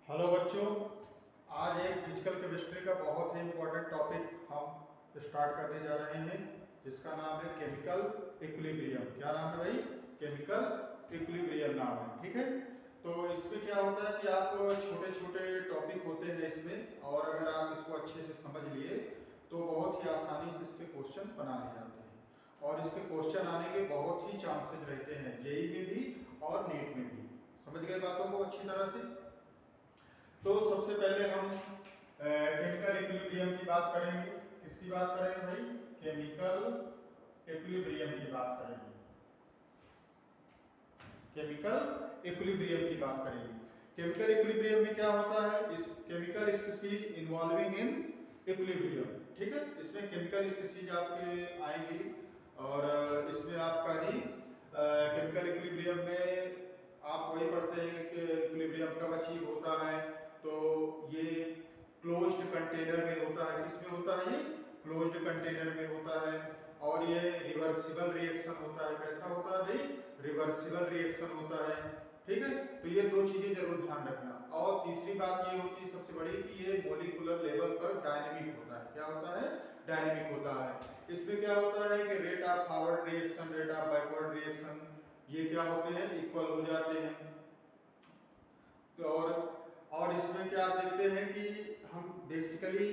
Hello बच्चों, आज एक फिजिकल केमिस्ट्री का बहुत ही इम्पोर्टेंट टॉपिक हम स्टार्ट करने जा रहे हैं जिसका नाम है केमिकल इक्विलिब्रियम। क्या नाम है भाई? केमिकल इक्विलिब्रियम नाम है। ठीक है, तो इसमें क्या होता है कि आप छोटे छोटे टॉपिक होते हैं इसमें, और अगर आप इसको अच्छे से समझ लिए तो बहुत ही आसानी से इसके क्वेश्चन बना ले जाते हैं, और इसके क्वेश्चन आने के बहुत ही चांसेस रहते हैं जेई में भी और नीट में भी। समझ गए बातों को अच्छी तरह से? तो सबसे पहले हम केमिकल इक्विलिब्रियम की बात करेंगे। किसकी बात करेंगे भाई? केमिकल इक्विलिब्रियम की बात करेंगे। केमिकल इक्विलिब्रियम की बात करेंगे। केमिकल इक्विलिब्रियम में क्या होता है? इस chemical species involving in equilibrium. ठीक है, इसमें केमिकल स्पीशीज आपके आएंगी, और इसमें आपका ही केमिकल इक्विलिब्रियम में आप वही पढ़ते हैं कि इक्विलिब्रियम कब अचीव होता है। तो ये क्लोज्ड कंटेनर में होता है। किसमें होता है? ये क्लोज्ड कंटेनर में होता है, और ये रिवर्सिबल रिएक्शन होता है। कैसा होता है भाई? रिवर्सिबल रिएक्शन होता है। ठीक है, तो ये दो चीजें जरूर ध्यान रखना। और तीसरी बात ये होती है सबसे बड़ी कि ये मॉलिक्यूलर लेवल पर डायनेमिक होता है। क्या होता है? डायनेमिक होता है। इसमें क्या होता है कि rate of forward reaction, rate of backward reaction, ये क्या होते हैं? इक्वल हो जाते हैं। तो और इसमें क्या आप देखते हैं कि हम बेसिकली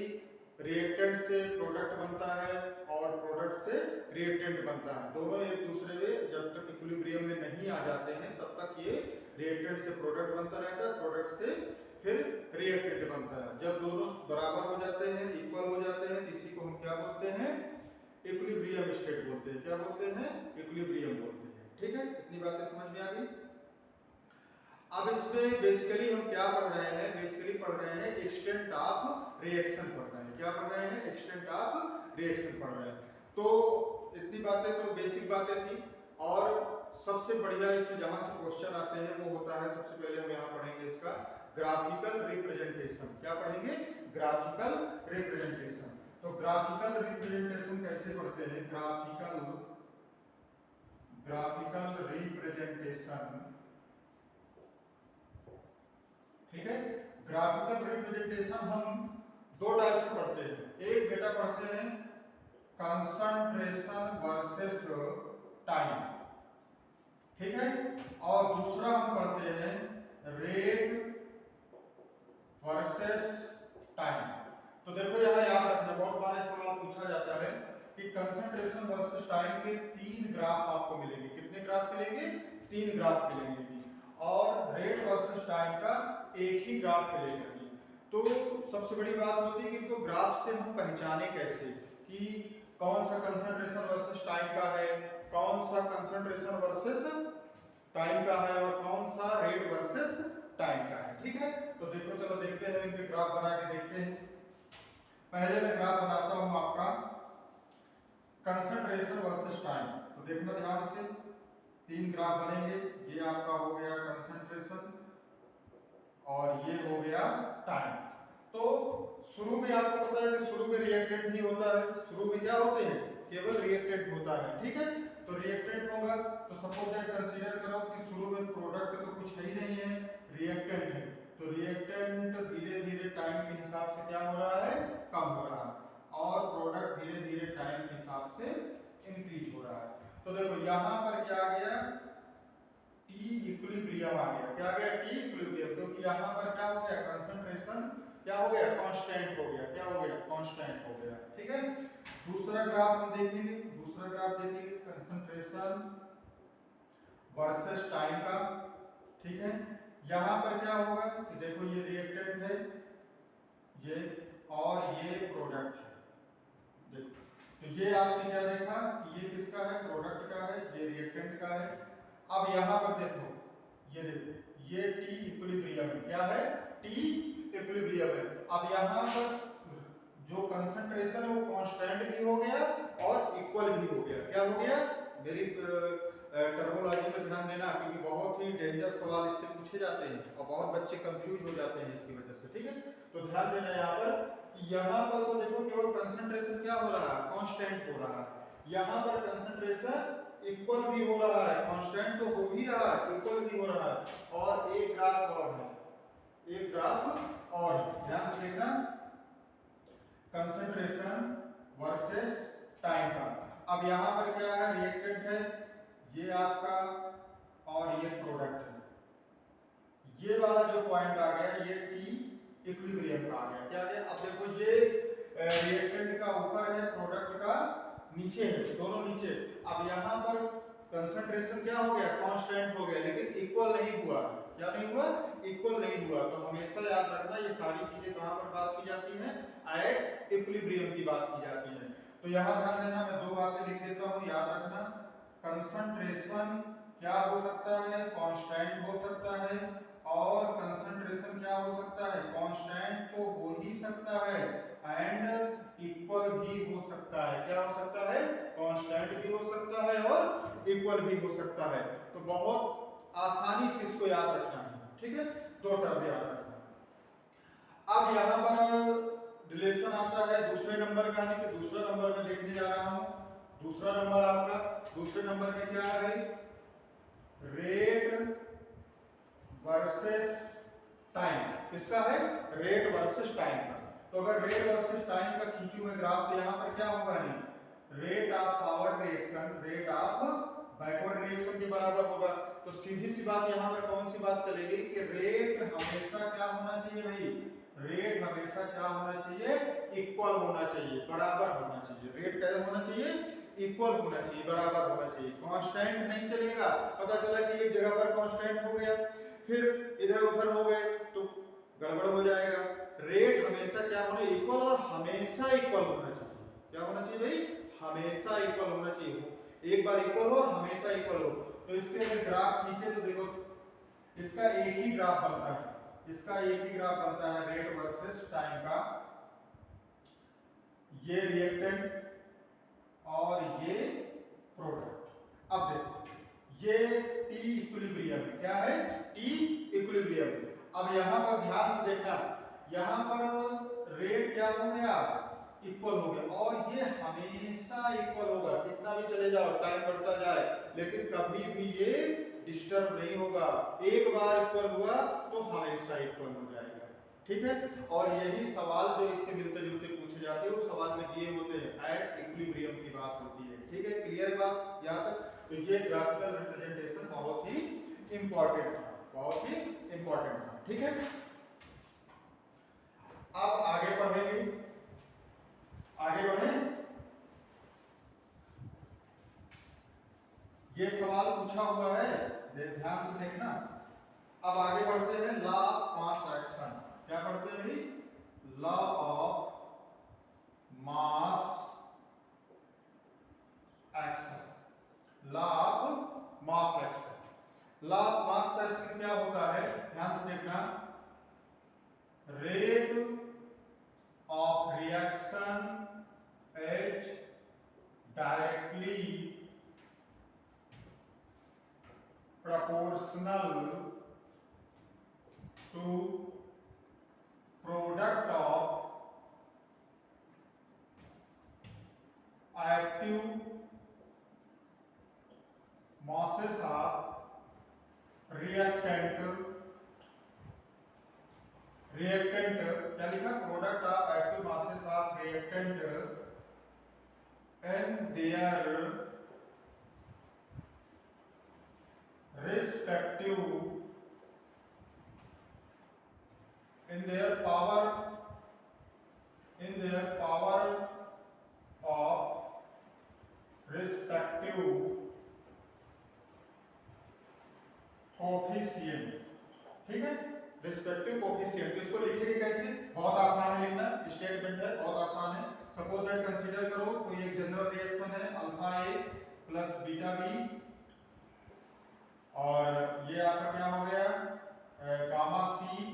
रिएक्टेंट से प्रोडक्ट बनता है और प्रोडक्ट से रिएक्टेंट बनता है। दोनों एक दूसरे में जब तक इक्विलिब्रियम में नहीं आ जाते हैं तब तक ये रिएक्टेंट से प्रोडक्ट बनता रहता है, प्रोडक्ट से फिर रिएक्टेंट बनता है। जब दोनों बराबर हो जाते हैं, इक्वल हो जाते हैं, तो इसी को हम क्या बोलते हैं? इक्विलिब्रियम स्टेट बोलते हैं। क्या बोलते हैं? इक्विलिब्रियम बोलते हैं। ठीक है, इतनी बातें समझ में आ गई। अब इसमें बेसिकली हम क्या पढ़ रहे हैं? बेसिकली पढ़ रहे हैं एक्सटेंट ऑफ रिएक्शन पढ़ रहे हैं। क्या पढ़ रहे हैं? एक्सटेंट ऑफ रिएक्शन पढ़ रहे हैं। तो इतनी बातें तो बेसिक बातें थी, और सबसे बढ़िया इसमें जहां से क्वेश्चन आते हैं वो होता है, सबसे पहले हम यहाँ पढ़ेंगे इसका ग्राफिकल रिप्रेजेंटेशन। क्या पढ़ेंगे? Graphical representation. तो ग्राफिकल रिप्रेजेंटेशन कैसे पढ़ते हैं? Graphical representation. ठीक है, ग्राफिकल रिप्रेजेंटेशन हम दो टाइप से पढ़ते हैं। एक बेटा पढ़ते हैं कंसंट्रेशन वर्सेस टाइम। ठीक है, और दूसरा हम पढ़ते हैं रेट वर्सेस टाइम। तो देखो यहां याद रखना, बहुत बार सवाल पूछा जाता है कि कंसंट्रेशन वर्सेस टाइम के 3 ग्राफ आपको मिलेंगे। कितने ग्राफ मिलेंगे? 3 ग्राफ मिलेंगे। और रेट वर्सेस टाइम का एक ही ग्राफ मिलेगा। तो सबसे बड़ी बात होती है कि इनको ग्राफ से हम पहचाने कैसे कि कौन सा कंसंट्रेशन वर्सेस टाइम का है, कौन सा कंसंट्रेशन वर्सेस टाइम का है, और कौन सा रेट वर्सेस टाइम का है। ठीक है, तो देखो चलो देखते हैं, इनके ग्राफ बना के देखते हैं। पहले मैं ग्राफ बनाता हूं आपका कंसंट्रेशन वर्सेस टाइम। तो देखना ध्यान से, 3 ग्राफ बनेंगे। ये आपका हो गया कंसंट्रेशन और ये हो गया टाइम। तो शुरू में आपको पता है कि शुरू में रिएक्टेंट ही होता है। शुरू में क्या होते हैं? केवल रिएक्टेंट होता है। ठीक है, तो रिएक्टेंट होगा तो सपोज दैट कंसीडर करो कि शुरू में प्रोडक्ट तो कुछ है ही नहीं है, रिएक्टेंट है। तो रिएक्टेंट धीरे धीरे टाइम के हिसाब से क्या हो रहा है? कम हो रहा है, और प्रोडक्ट धीरे धीरे टाइम के हिसाब से इंक्रीज हो रहा है। तो देखो यहां पर क्या आ गया? टी इक्विलिब्रियम आ गया। क्या आ गया? T equilibrium. क्योंकि यहां पर क्या हो गया? कंसंट्रेशन क्या हो गया? कांस्टेंट हो गया। क्या हो गया? कांस्टेंट हो गया। ठीक है, दूसरा ग्राफ हम देखेंगे। दूसरा ग्राफ देखेंगे कंसंट्रेशन वर्सेस टाइम का। ठीक है, यहां पर क्या होगा कि देखो ये रिएक्टेंट है, ये और ये प्रोडक्ट है। देखो तो ये आपने क्या देखा कि ये किसका है? प्रोडक्ट का है, ये रिएक्टेंट का है। अब यहां पर देखो, ये देखो ये टी इक्विलिब्रियम है। क्या है? टी इक्विलिब्रियम है। अब यहां पर जो कंसंट्रेशन है वो कांस्टेंट भी हो गया और इक्वल भी हो गया। क्या हो गया? मेरी टर्मोलॉजी पर ध्यान देना, क्योंकि बहुत ही डेंजर सवाल इससे पूछे जाते हैं और बहुत बच्चे कंफ्यूज हो जाते हैं इसकी वजह से। ठीक है, तो ध्यान देना यहाँ पर। यहाँ पर तो देखो केवल कंसंट्रेशन क्या हो रहा है? कांस्टेंट हो रहा है। यहाँ पर कंसंट्रेशन इक्वल भी हो रहा है, कांस्टेंट तो हो भी रहा है, इक्वल भी हो रहा है। और एक ग्राफ और है, एक ग्राफ और ध्यान से देखना, कंसंट्रेशन वर्सेस टाइम का। अब यहाँ पर क्या है, रिएक्टेंट है ये आपका और ये प्रोडक्ट है। ये वाला जो पॉइंट आ गया ये टी इक्विलिब्रियम का आ गया। क्या है, अब देखो ये रिएक्टेंट का ऊपर है, प्रोडक्ट का नीचे है, दोनों नीचे। अब यहाँ पर कंसंट्रेशन क्या हो गया, कांस्टेंट हो गया, लेकिन इक्वल नहीं हुआ। क्या नहीं हुआ, इक्वल नहीं हुआ। तो हमेशा याद रखना ये सारी चीजें कहां पर बात की जाती हैं, एट इक्विलिब्रियम की बात की जाती है। तो यहां ध्यान देना, मैं दो बातें लिख देता हूं, याद रखना। कंसंट्रेशन क्या हो सकता है, कांस्टेंट हो सकता है, और कंसंट्रेशन क्या हो सकता है, कांस्टेंट तो हो ही सकता है एंड इक्वल भी हो सकता है। क्या हो सकता है, कांस्टेंट भी हो सकता है और इक्वल भी हो सकता है। तो बहुत आसानी से इसको याद रखना है, ठीक है, दो टर्म याद रखना। अब यहां पर रिलेशन आता है दूसरे नंबर का, यानी कि दूसरा नंबर में देखने जा रहा हूं। दूसरा नंबर आपका, दूसरे नंबर में क्या है, रेट वर्सेस टाइम। किसका है, रेट वर्सेस टाइम का। तो अगर रेट वर्सेस टाइम का खींचू मैं ग्राफ, तो यहां पर क्या होगा, rate of forward reaction rate of backward reaction के बराबर होगा। तो सीधी सी बात यहां पर कौन सी बात चलेगी कि रेट हमेशा क्या होना चाहिए भाई, रेट हमेशा क्या होना चाहिए, इक्वल होना चाहिए, बराबर होना चाहिए। रेट क्या होना चाहिए, इक्वल होना चाहिए, बराबर होना चाहिए। कांस्टेंट नहीं चलेगा। पता चला कि एक जगह पर कांस्टेंट हो गया, फिर इधर उधर हो गए तो गड़बड़ हो जाएगा। रेट हमेशा क्या होना, इक्वल, और हमेशा इक्वल होना चाहिए। क्या होना चाहिए भाई, हमेशा इक्वल होना चाहिए। एक बार इक्वल हो, हमेशा इक्वल हो। तो इसके अगर ग्राफ खींचे तो देखो इसका एक ही ग्राफ बनता है, इसका एक ही ग्राफ बनता है रेट वर्सेस टाइम का। ये रिएक्टेंट और ये प्रोडक्ट। अब देखो ये टी इक्विलिब्रियम, क्या है, टी इक्विलिब्रियम। अब यहां पर ध्यान से देखना, यहां पर रेट क्या हो गया, इक्वल हो गया, और ये हमेशा इक्वल होगा। कितना भी चले जाओ, टाइम बढ़ता जाए, लेकिन कभी भी ये डिस्टर्ब नहीं होगा। एक बार इक्वल हुआ तो हमेशा इक्वल हो जाएगा, ठीक है। और यही सवाल जो इससे मिलते जुलते पूछे जाते हैं, वो सवाल में दिए होते हैं, एट इक्विलिब्रियम की बात होती है, ठीक है। क्लियर बात यहां तक। तो ये ग्राफिकल रिप्रेजेंटेशन बहुत ही इंपॉर्टेंट था, बहुत ही इंपॉर्टेंट था, ठीक है। अब आगे पढ़ेंगे, आगे बढ़े। ये सवाल पूछा हुआ है, ध्यान से देखना। अब आगे बढ़ते हैं, लॉ ऑफ मास एक्शन। क्या पढ़ते हैं भाई, law of mass action, law of mass action. Law of mass action क्या होता है, ध्यान से देखना। Rate of reaction is directly proportional to product of active masses of reactant क्या लिखा, product of active masses of reactant and their respective in their power of respective coefficient, ठीक है, रिस्पेक्टिव कोफिशिएंट। इसको लिखेंगे कैसे, बहुत आसान है लिखना, स्टेटमेंट है, बहुत आसान है। सपोज दैट कंसीडर करो कोई एक जनरल रिएक्शन है, alpha A plus beta B, और ये आपका क्या हो गया, gamma C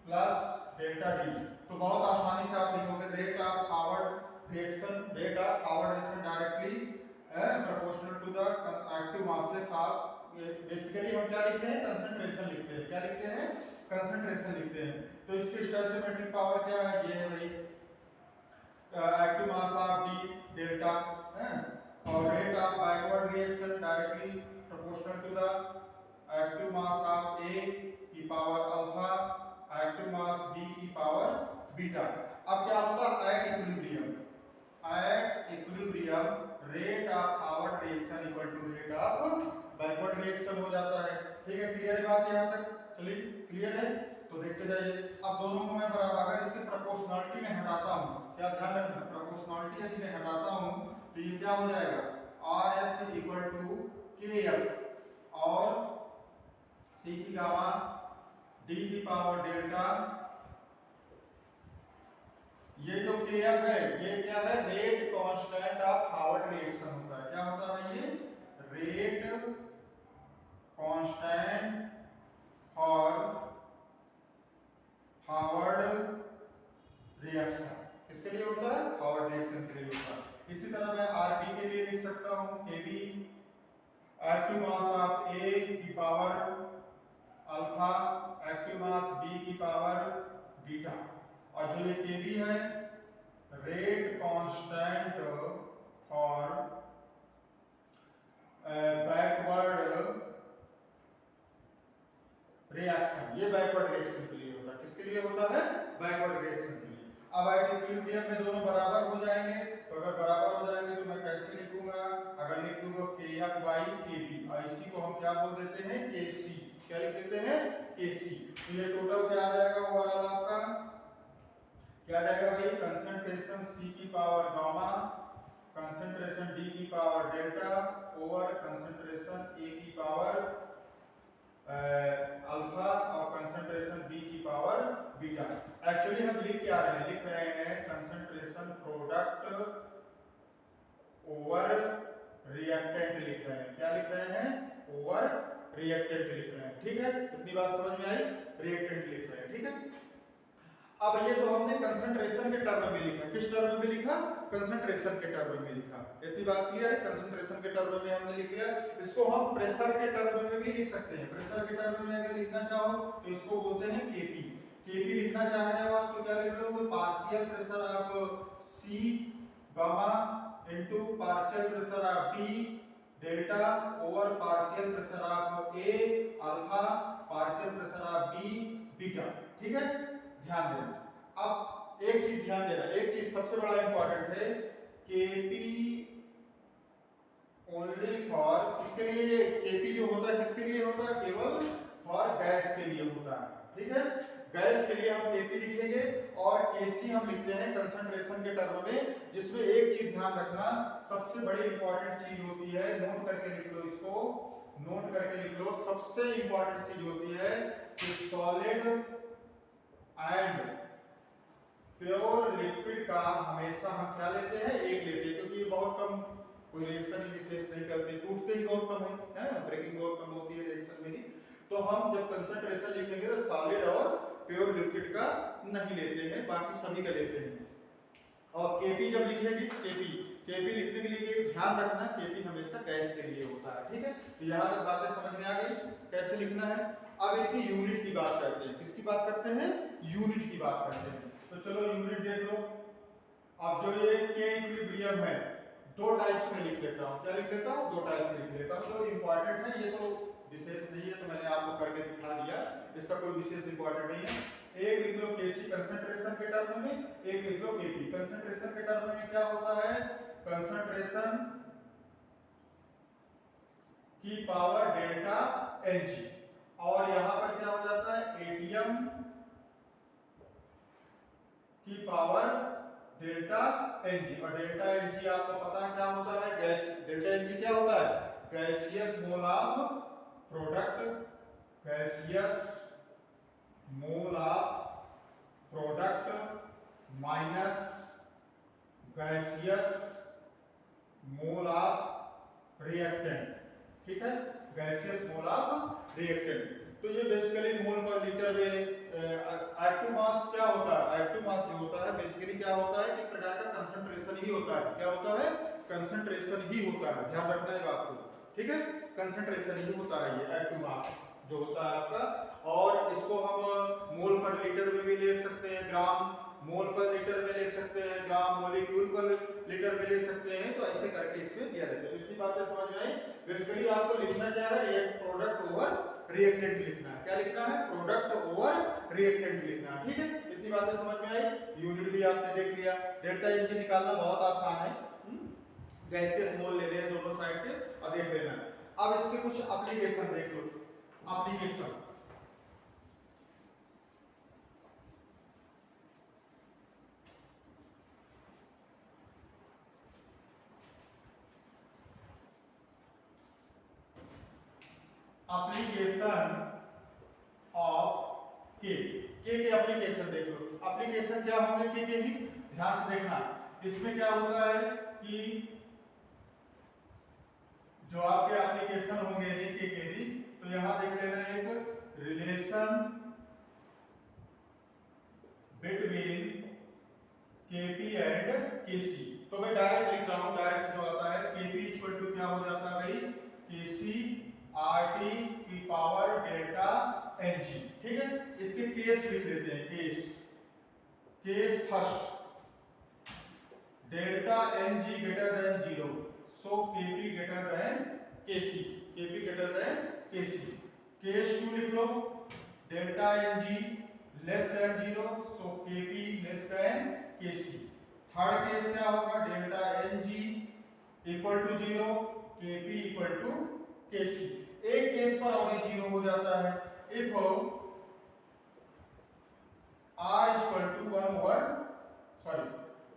plus delta D. तो बहुत आसानी से आप लिखोगे rate of forward reaction, rate of forward reaction directly proportional to the active masses of. Basically हम क्या लिखते हैं, कंसंट्रेशन लिखते हैं। क्या लिखते हैं, कंसंट्रेशन लिखते हैं। तो इसकी स्टोइकोमेट्रिक पावर क्या है, ये है भाई active mass of D delta, और rate of backward reaction directly proportional to the active mass of A की पावर अल्फा, एक्टिव बीटा। अब क्या होता है at equilibrium rate of forward reaction equal to rate of backward reaction हो जाता है। ठीक है, क्लियर है बात यहाँ तक? चलिए क्लियर है तो देखते जाइए। अब दोनों को मैं बराबर अगर इसके प्रोपोर्शनलिटी में हटाता हूँ, क्या ध्यान रखना, प्रोपोर्शनलिटी यदि मैं हटाता हूँ तो ये क्या हो जाएगा आर एफ इक्वल टू के एफ और सी की गामा डी की पावर डेल्टा। ये जो के एफ है ये क्या है, rate constant of forward reaction होता है। क्या होता है ये, rate constant for forward reaction. किसके लिए होता है, फॉरवर्ड रिएक्शन के लिए होता है। इसी तरह मैं आरपी के लिए लिख सकता हूं केबी एक्टिव मास ऑफ ए की power alpha active mass B की पावर बीटा। और जो ये केबी है rate constant for backward reaction, ये बैकवर्ड रिएक्शन के लिए होता है। किसके लिए होता है, बैकवर्ड रिएक्शन के लिए। अब एट इक्विलिब्रियम में दोनों बराबर हो जाएंगे, तो अगर बराबर हो जाएंगे तो मैं कैसे लिखूंगा, अगर लिख दूंगा के एफ बाई के बी और इसी को हम क्या बोल देते हैं के सी। क्या लिख देते हैं, के सी। तो ये टोटल क्या आ जाएगा ओवरऑल आपका, क्या जाएगा भाई, कंसंट्रेशन सी की पावर गामा कंसंट्रेशन डी की पावर डेल्टा ओवर कंसंट्रेशन ए की पावर अल्फा और कंसंट्रेशन बी की पावर बीटा। एक्चुअली हम लिख क्या रहे हैं, लिख रहे हैं कंसंट्रेशन प्रोडक्ट ओवर रिएक्टेंट लिख रहे हैं। क्या लिख रहे हैं, ओवर रिएक्टेंट लिख रहे हैं। ठीक है, इतनी बात समझ में आई, रिएक्टेंट लिख रहे हैं। ठीक है, अब ये तो हमने कंसंट्रेशन के टर्म में लिखा, किस टर्म में लिखा, कंसंट्रेशन के टर्म में लिखा। इतनी बात क्लियर है, कंसंट्रेशन के टर्म में हमने लिख लिया। इसको हम प्रेशर के टर्म में भी लिख सकते हैं। प्रेशर के टर्म में अगर लिखना चाहो तो इसको बोलते हैं केपी। केपी लिखना चाह रहे हो आप तो क्या लिख लोगे, partial pressure of C gamma into partial pressure of B delta over partial pressure of A alpha partial pressure of B beta. ठीक है, ध्यान देना। अब एक चीज ध्यान देना, एक चीज सबसे बड़ा इंपॉर्टेंट है, केपी ओनली फॉर, किसके लिए केपी जो होता है किसके लिए होता है, केवल फॉर गैस के लिए होता है। ठीक है, गैस के लिए हम केपी लिखेंगे और केसी हम लिखते हैं कंसंट्रेशन के टर्म में, जिसमें एक चीज ध्यान रखना, सबसे बड़ी इंपॉर्टेंट चीज होती है, नोट करके लिख लो इसको, नोट करके लिख लो, सबसे इंपॉर्टेंट चीज होती है कि सॉलिड एंड प्योर लिक्विड का हमेशा हम क्या लेते हैं, एक लेते हैं, क्योंकि ये बहुत कम कोई रिएक्शन विशेष नहीं करते, टूटते ही बहुत कम है, ब्रेकिंग बहुत कम होती है रिएक्शन में ही। तो हम जब कंसंट्रेशन लिखेंगे तो सॉलिड और प्योर लिक्विड का नहीं लेते हैं, बाकी सभी का लेते हैं। और केपी जब लिखेंगे, केपी लिखने के लिए ध्यान रखना, केपी हमेशा गैस के लिए होता है। ठीक है, तो यहाँ तक बातें समझ में आ गई कैसे लिखना है। अब इनकी यूनिट की बात करते हैं, किसकी बात करते हैं, यूनिट की बात करते हैं। तो चलो यूनिट देख लो। अब जो ये के इक्विलिब्रियम है, दो टाइप्स में लिख लेता हूँ। क्या लिख लेता हूँ, दो टाइप्स लिख लेता हूँ। तो इंपॉर्टेंट है, ये तो विशेष नहीं है, तो मैंने आपको करके दिखा दिया, इसका कोई विशेष इंपॉर्टेंट नहीं है। एक लिख लो केसी कंसंट्रेशन के टर्म में, एक लिख लो केपी। कंसंट्रेशन के टर्म में क्या होता है, कंसंट्रेशन की पावर डेल्टा एनजी, और यहां पर क्या हो जाता है, एटीएम की पावर डेल्टा एनजी। और डेल्टा एनजी आपको पता है क्या होता है, गैस। डेल्टा एनजी क्या होता है, gaseous mole of product, gaseous mole of product minus gaseous mole of reactant. ठीक है, गैसियस मोल ऑफ रिएक्टेंट। तो ये बेसिकली मोल पर लीटर में एक्टिव मास क्या होता है, एक्टिव मास जो होता है बेसिकली क्या होता है, एक प्रकार का कंसंट्रेशन ही होता है। क्या होता है, कंसंट्रेशन ही होता है, ध्यान रखना है बात को। ठीक है, कंसंट्रेशन ही होता है ये एक्टिव मास जो होता है आपका। और इसको हम मोल पर लीटर में भी ले सकते हैं, ग्राम मोल पर लीटर में ले सकते हैं, ग्राम मॉलिक्यूल पर लीटर में ले सकते हैं। तो ऐसे करके इसमें दिया जाता है। इतनी बातें समझ में आई। बेसिकली आपको लिखना क्या है, प्रोडक्ट ओवर रिएक्टेंट लिखना है। क्या लिखना है, प्रोडक्ट ओवर रिएक्टेंट भी लिखना है। ठीक है, इतनी बातें समझ में आई। यूनिट भी आपने देख लिया। डेल्टा एनजी निकालना बहुत आसान है। गैसियस मोल ले लें दोनों साइड के और देख लेना। अब इसके कुछ एप्लीकेशन देख लो। एप्लीकेशन ऑफ के एप्लीकेशन देख लो। एप्लीकेशन क्या होंगे के भी, ध्यान से देखना। इसमें क्या होता है कि जो आपके एप्लीकेशन होंगे के भी, तो यहां देख लेना एक रिलेशन बिटवीन केपी एंड केसी। तो मैं डायरेक्ट लिख रहा हूं, डायरेक्ट जो आता है केपी इक्वल टू क्या हो जाता है भाई, केसी आरटी की पावर डेल्टा एनजी। ठीक है, इसके केस लिख लेते हैं। Case first, delta NG greater than 0, so KP greater than KC. Case 2 लिख लो, delta NG less than 0, so KP less than KC. Third case क्या होगा, delta NG equal to 0, KP equal to KC. एक case पर और 0 हो जाता है। If r equal to 1 over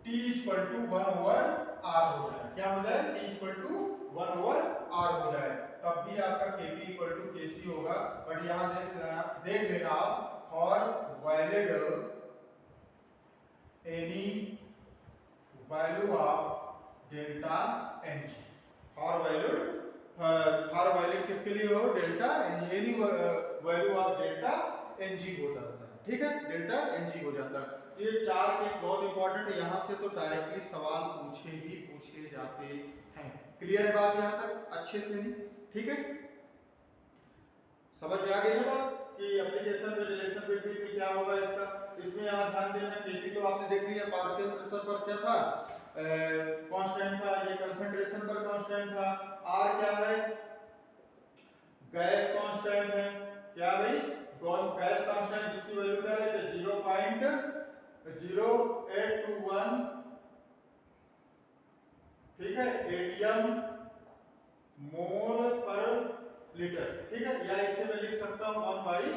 t equal to 1 over r हो जाए। क्या हो जाए, t equal to 1 over r हो जाए, तब भी आपका kp इक्वल टू kc होगा। बट यहां देख लेना आप, और valid any value of delta ng. For value किसके लिए हो, delta any value of delta ng हो जाता है। ठीक है, डेल्टा एनजी हो जाता है। ये 4 केस बहुत इंपॉर्टेंट है, यहां से तो डायरेक्टली सवाल पूछे जाते हैं। क्लियर है बात यहां तक अच्छे से नहीं? ठीक है, समझ में आ गई है बात कि एप्लीकेशन में रिलेशन बिटवीन में क्या होगा इसका। इसमें यहां ध्यान देना, केपी तो आपने देख लिया, पार्शियल प्रेशर पर क्या था, कांस्टेंट था, ये कंसंट्रेशन पर कांस्टेंट था। आर क्या है, गैस कांस्टेंट है। क्या भाई, गैस कांस्टेंट जिसकी वैल्यू क्या लेते हैं, 0.0821, ठीक है, एटीएम मोल पर लीटर। ठीक है, या इसे मैं लिख सकता हूं 1/12।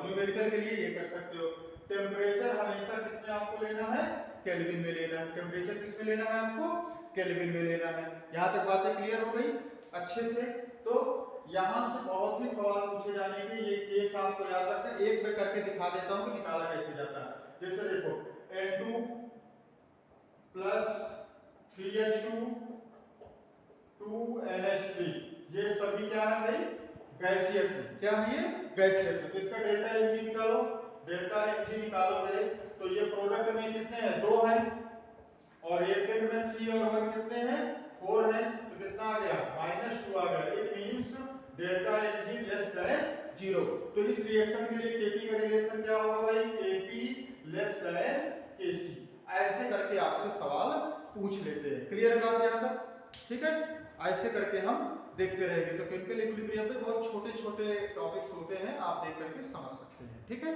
न्यूमेरिकल के लिए ये कर सकते हो। टेम्परेचर हमेशा किसमें आपको लेना है, केल्विन में लेना है। टेम्परेचर किसमें लेना है आपको, केल्विन में लेना है। यहां तक बातें क्लियर हो गई अच्छे से। तो यहां से बहुत ही सवाल पूछे जाने के, ये केस आपको याद रखना। एक मैं करके दिखा देता हूं कि निकाला कैसे जाता है। जैसे देखो, N2 प्लस 3H2 2NH3, ये सभी क्या है भाई, गैसियस है। क्या है ये, गैसियस है। तो इसका डेल्टा एनजी निकालो। डेल्टा एनजी निकालोगे तो ये प्रोडक्ट में कितने हैं, 2 हैं, और रिएक्टेंट में 3 और 1 कितने हैं, 4 हैं। तो कितना आ गया, -2 आ गया। It means delta NG less than 0। तो इस रिएक्शन के लिए केपी का रिलेशन क्या होगा भाई, केपी लेस देन केसी। ऐसे करके आपसे सवाल पूछ लेते हैं। क्लियर है बात यहां तक? ठीक है, ऐसे करके हम देखते रहेंगे। तो केमिकल इक्विलिब्रियम पे बहुत छोटे छोटे टॉपिक्स होते हैं, आप देख करके समझ सकते हैं। ठीक है।